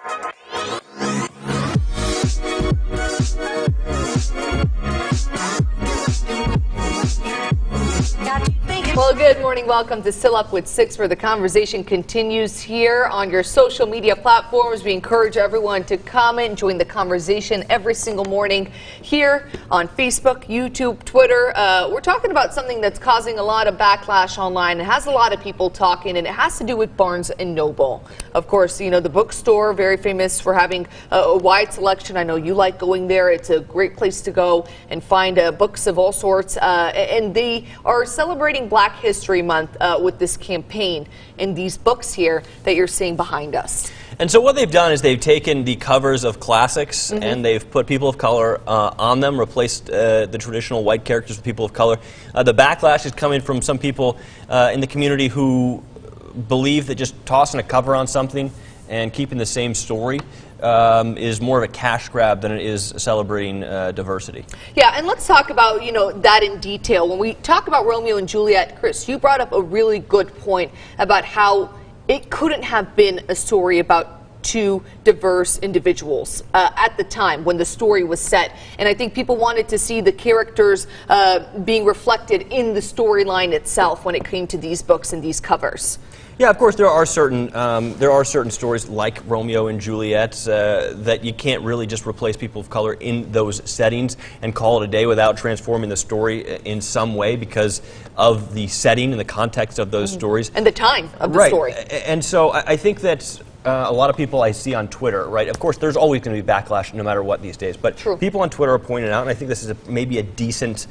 Well, good morning. Welcome to Still Up with 6, where the conversation continues here on your social media platforms. We encourage everyone to comment, join the conversation every single morning here on Facebook, YouTube, Twitter. We're talking about something that's causing a lot of backlash online. It has a lot of people talking, and it has to do with Barnes & Noble. Of course, you know, the bookstore, very famous for having a wide selection. I know you like going there. It's a great place to go and find books of all sorts. And they are celebrating Black History Month with this campaign in these books here that you're seeing behind us. And so what they've done is they've taken the covers of classics and they've put people of color on them, replaced the traditional white characters with people of color. The backlash is coming from some people in the community who believe that just tossing a cover on something and keeping the same story is more of a cash grab than it is celebrating diversity. Yeah, and let's talk about, you know, that in detail. When we talk about Romeo and Juliet, Chris, you brought up a really good point about how it couldn't have been a story about two diverse individuals at the time when the story was set. And I think people wanted to see the characters being reflected in the storyline itself when it came to these books and these covers. Yeah, of course, there are certain stories like Romeo and Juliet that you can't really just replace people of color in those settings and call it a day without transforming the story in some way because of the setting and the context of those stories. And the time of the story. And so I think that a lot of people I see on Twitter, right, of course there's always going to be backlash no matter what these days, but people on Twitter are pointing out, and I think this is maybe a decent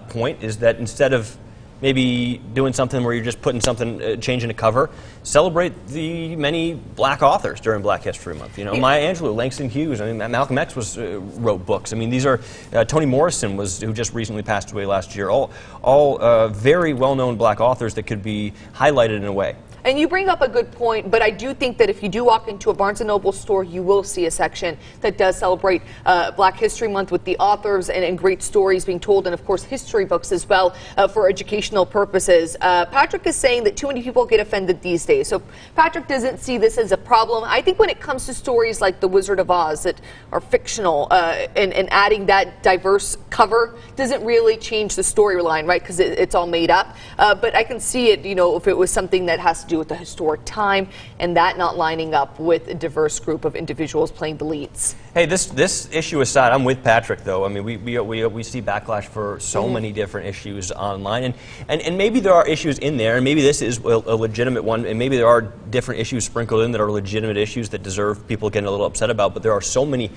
point, is that instead of maybe doing something where you're just putting something, changing a cover, celebrate the many Black authors during Black History Month. You know, Maya Angelou, Langston Hughes, I mean, Malcolm X wrote books. I mean, these are, Toni Morrison who just recently passed away last year, all very well-known Black authors that could be highlighted in a way. And you bring up a good point, but I do think that if you do walk into a Barnes & Noble store, you will see a section that does celebrate Black History Month with the authors and great stories being told, and of course history books as well for educational purposes. Patrick is saying that too many people get offended these days. So Patrick doesn't see this as a problem. I think when it comes to stories like The Wizard of Oz that are fictional and adding that diverse cover doesn't really change the storyline, right, because it's all made up. But I can see it, you know, if it was something that has to do with the historic time and that not lining up with a diverse group of individuals playing the leads. Hey, this issue aside, I'm with Patrick though. I mean, we see backlash for so many different issues online, and maybe there are issues in there, and maybe this is a legitimate one, and maybe there are different issues sprinkled in that are legitimate issues that deserve people getting a little upset about, but there are so many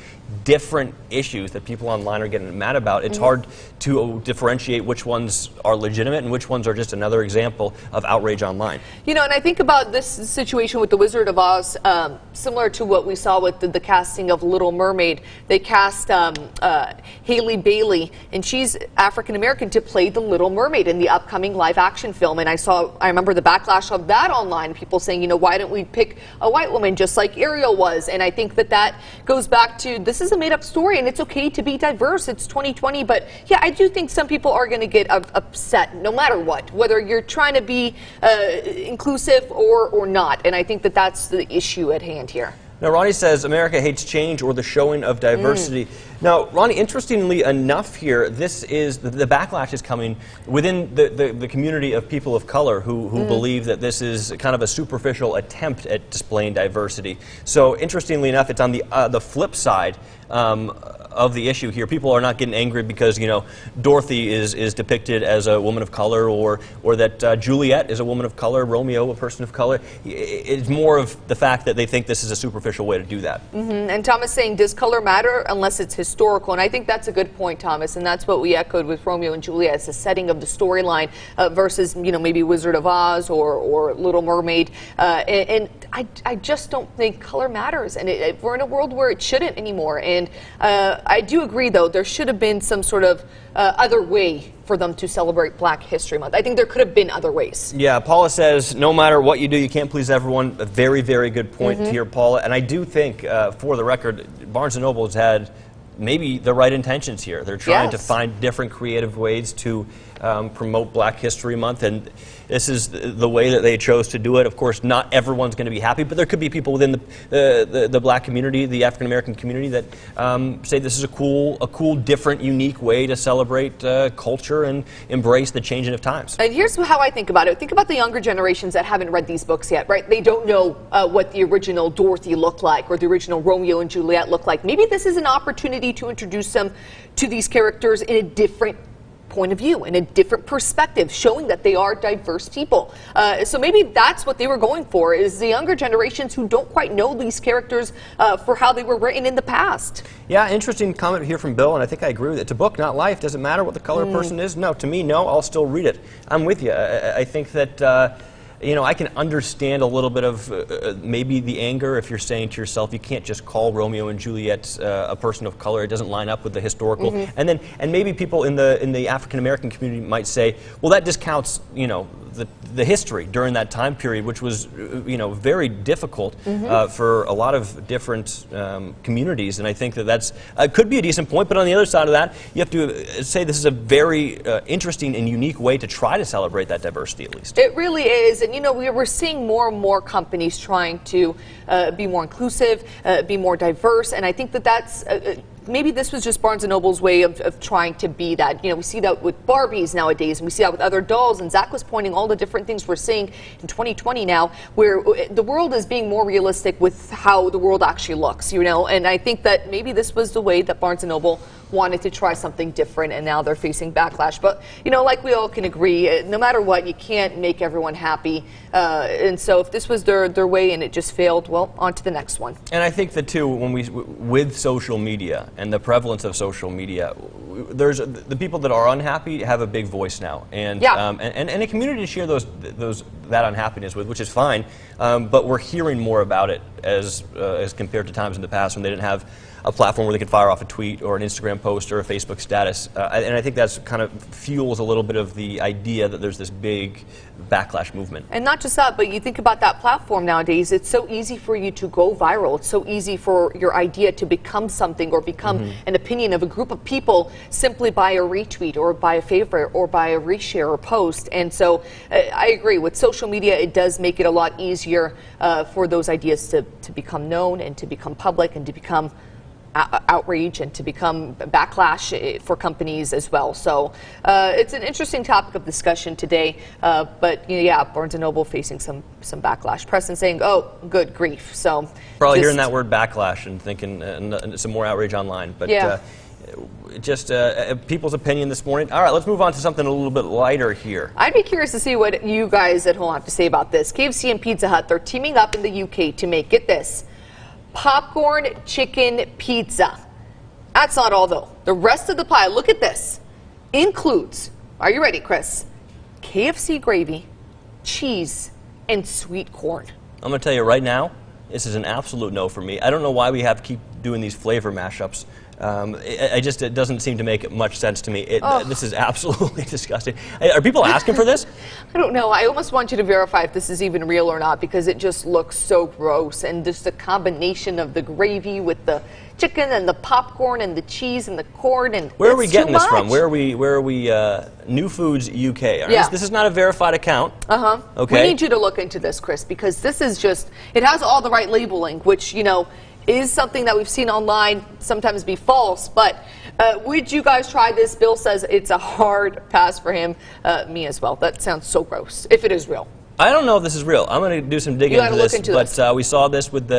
different issues that people online are getting mad about. It's hard to differentiate which ones are legitimate and which ones are just another example of outrage online. You know, and I think about this situation with The Wizard of Oz, similar to what we saw with the casting of Little Mermaid. They cast Haley Bailey, and she's African American, to play the Little Mermaid in the upcoming live action film. And I remember the backlash of that online, people saying, you know, why don't we pick a white woman just like Ariel was? And I think that goes back to, this is a made up story and it's okay to be diverse. It's 2020, but yeah, I do think some people are going to get upset no matter what, whether you're trying to be inclusive or not. And I think that's the issue at hand here. Now, Ronnie says America hates change or the showing of diversity. Now, Ronnie, interestingly enough here, this is the backlash is coming within the community of people of color who believe that this is kind of a superficial attempt at displaying diversity. So, interestingly enough, it's on the flip side of the issue here. People are not getting angry because, you know, Dorothy is depicted as a woman of color, or that Juliet is a woman of color, Romeo a person of color. It's more of the fact that they think this is a superficial way to do that. And Thomas saying, does color matter unless it's historical? And I think that's a good point, Thomas, and that's what we echoed with Romeo and Juliet. It's the setting of the storyline versus, you know, maybe Wizard of Oz or Little Mermaid. And I just don't think color matters, and we're in a world where it shouldn't anymore. And I do agree, though, there should have been some sort of other way for them to celebrate Black History Month. I think there could have been other ways. Yeah, Paula says, no matter what you do, you can't please everyone. A very, very good point here, Paula. And I do think, for the record, Barnes & Noble has had maybe the right intentions here. They're trying to Yes. find different creative ways to promote Black History Month, and this is the way that they chose to do it. Of course, not everyone's going to be happy, but there could be people within the Black community, the African American community, that say this is a cool, different, unique way to celebrate culture and embrace the changing of times. And here's how I think about it. Think about the younger generations that haven't read these books yet, right? They don't know what the original Dorothy looked like or the original Romeo and Juliet looked like. Maybe this is an opportunity to introduce them to these characters in a different point of view, in a different perspective, showing that they are diverse people. So maybe that's what they were going for, is the younger generations who don't quite know these characters for how they were written in the past. Yeah, interesting comment here from Bill, and I think I agree with it. It's a book, not life. Doesn't matter what the color person is. No, to me, no. I'll still read it. I'm with you. I think that you know, I can understand a little bit of maybe the anger if you're saying to yourself, you can't just call Romeo and Juliet a person of color. It doesn't line up with the historical. And maybe people in the African American community might say, well, that discounts, you know, the history during that time period, which was, you know, very difficult for a lot of different communities. And I think that that's could be a decent point. But on the other side of that, you have to say this is a very interesting and unique way to try to celebrate that diversity, at least. It really is. And, you know, we're seeing more and more companies trying to be more inclusive, be more diverse. And I think that that's maybe this was just Barnes & Noble's way of trying to be that. You know, we see that with Barbies nowadays, and we see that with other dolls. And Zach was pointing all the different things we're seeing in 2020 now, where the world is being more realistic with how the world actually looks, you know. And I think that maybe this was the way that Barnes & Noble wanted to try something different, and now they're facing backlash. But, you know, like we all can agree, no matter what, you can't make everyone happy. And so if this was their way and it just failed, well, on to the next one. And I think that, too, when with social media and the prevalence of social media, there's the people that are unhappy have a big voice now, and and a community to share that unhappiness with, which is fine. But we're hearing more about it as compared to times in the past when they didn't have a platform where they could fire off a tweet or an Instagram post or a Facebook status. And I think that's kind of fuels a little bit of the idea that there's this big backlash movement. And not just that, but you think about that platform nowadays, it's so easy for you to go viral. It's so easy for your idea to become something or become an opinion of a group of people simply by a retweet or by a favorite or by a reshare or post. And so I agree, with social media, it does make it a lot easier for those ideas to become known and to become public and to become outrage and to become backlash for companies as well. So it's an interesting topic of discussion today. But you know, yeah, Barnes & Noble facing some backlash. Preston saying, "Oh, good grief!" So probably hearing that word backlash and thinking some more outrage online. But yeah. Just people's opinion this morning. All right, let's move on to something a little bit lighter here. I'd be curious to see what you guys at home have to say about this. KFC and Pizza Hut, they're teaming up in the UK to make, get this, popcorn chicken pizza. That's not all, though. The rest of the pie, look at this, includes, are you ready, Chris? KFC gravy, cheese, and sweet corn. I'm going to tell you right now, this is an absolute no for me. I don't know why we have to keep doing these flavor mashups. It doesn't seem to make much sense to me. This is absolutely disgusting. Are people asking for this? I don't know. I almost want you to verify if this is even real or not, because it just looks so gross. And just the combination of the gravy with the chicken and the popcorn and the cheese and the corn, and where are we getting this from? Where are we? New Foods UK. Yeah. This is not a verified account. Okay. We need you to look into this, Chris, because this is just, it has all the right labeling, which, you know, is something that we've seen online sometimes be false. But would you guys try this? Bill says it's a hard pass for him. Me as well. That sounds so gross, if it is real. I don't know if this is real. I'm going to do some digging into this. But we saw this with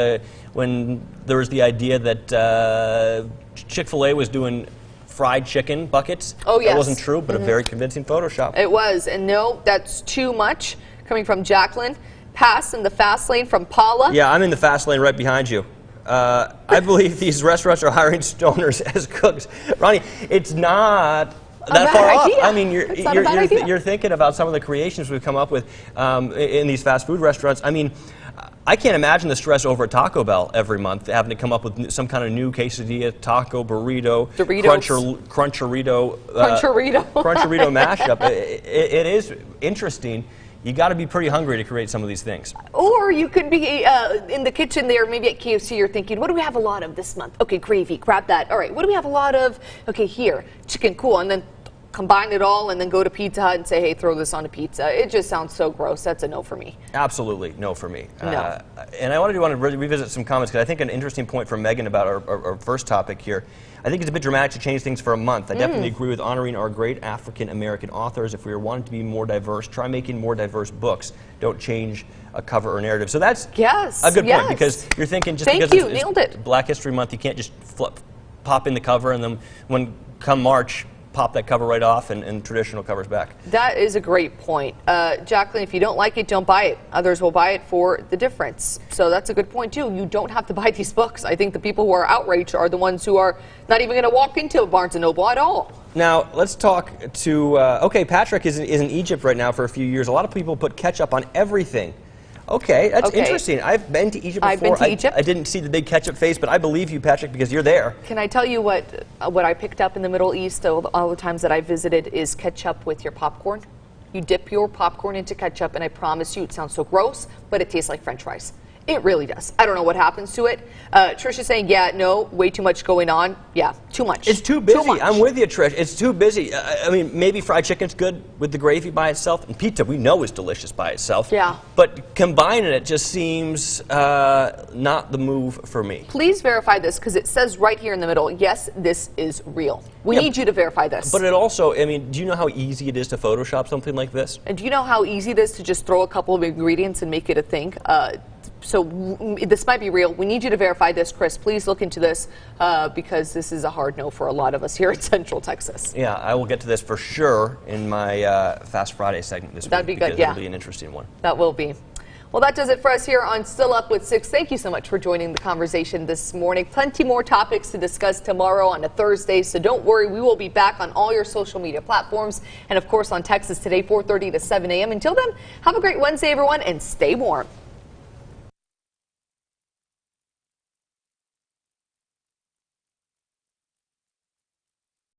when there was the idea that Chick-fil-A was doing fried chicken buckets. Oh, yes. That wasn't true, but a very convincing Photoshop. It was. And no, that's too much. Coming from Jacqueline. Pass in the fast lane from Paula. Yeah, I'm in the fast lane right behind you. I believe these restaurants are hiring stoners as cooks. Ronnie, it's not that far off. I mean, you're thinking about some of the creations we've come up with in these fast food restaurants. I mean, I can't imagine the stress over at Taco Bell every month, having to come up with some kind of new quesadilla, taco, burrito, cruncherito mashup. It is interesting. you got to be pretty hungry to create some of these things. Or you could be in the kitchen there, maybe at KFC, you're thinking, what do we have a lot of this month? Okay, gravy, grab that. All right, what do we have a lot of? Okay, here, chicken, cool. And then combine it all and then go to Pizza Hut and say, hey, throw this on a pizza. It just sounds so gross. That's a no for me. Absolutely no for me. No. And I want to revisit some comments, because I think an interesting point from Megan about our first topic here. I think it's a bit dramatic to change things for a month. I definitely agree with honoring our great African-American authors. If we are wanting to be more diverse, try making more diverse books. Don't change a cover or narrative. So that's a good point, because you're thinking just because it's Black History Month, you can't just pop in the cover and then come March, pop that cover right off and traditional covers back. That is a great point. Jacqueline, if you don't like it, don't buy it. Others will buy it for the difference. So that's a good point, too. You don't have to buy these books. I think the people who are outraged are the ones who are not even going to walk into a Barnes & Noble at all. Now, let's talk to, okay, Patrick is in Egypt right now for a few years. A lot of people put ketchup on everything. Okay, that's interesting. I've been to Egypt before. I've been to Egypt. I didn't see the big ketchup face, but I believe you, Patrick, because you're there. Can I tell you what I picked up in the Middle East all the times that I visited is ketchup with your popcorn. You dip your popcorn into ketchup, and I promise you, it sounds so gross, but it tastes like French fries. It really does. I don't know what happens to it. Trisha's saying, yeah, no, way too much going on. Yeah, too much. It's too busy. I'm with you, Trish. It's too busy. I mean, maybe fried chicken's good with the gravy by itself, and pizza we know is delicious by itself. Yeah. But combining it just seems not the move for me. Please verify this, because it says right here in the middle, yes, this is real. We need you to verify this. But it also, I mean, do you know how easy it is to Photoshop something like this? And do you know how easy it is to just throw a couple of ingredients and make it a thing? So this might be real. We need you to verify this, Chris. Please look into this, because this is a hard no for a lot of us here in Central Texas. Yeah, I will get to this for sure in my Fast Friday segment this week. That'd be good, yeah. It'll be an interesting one. That will be. Well, that does it for us here on Still Up with 6. Thank you so much for joining the conversation this morning. Plenty more topics to discuss tomorrow on a Thursday, so don't worry. We will be back on all your social media platforms and, of course, on Texas Today, 4:30 to 7 a.m. Until then, have a great Wednesday, everyone, and stay warm.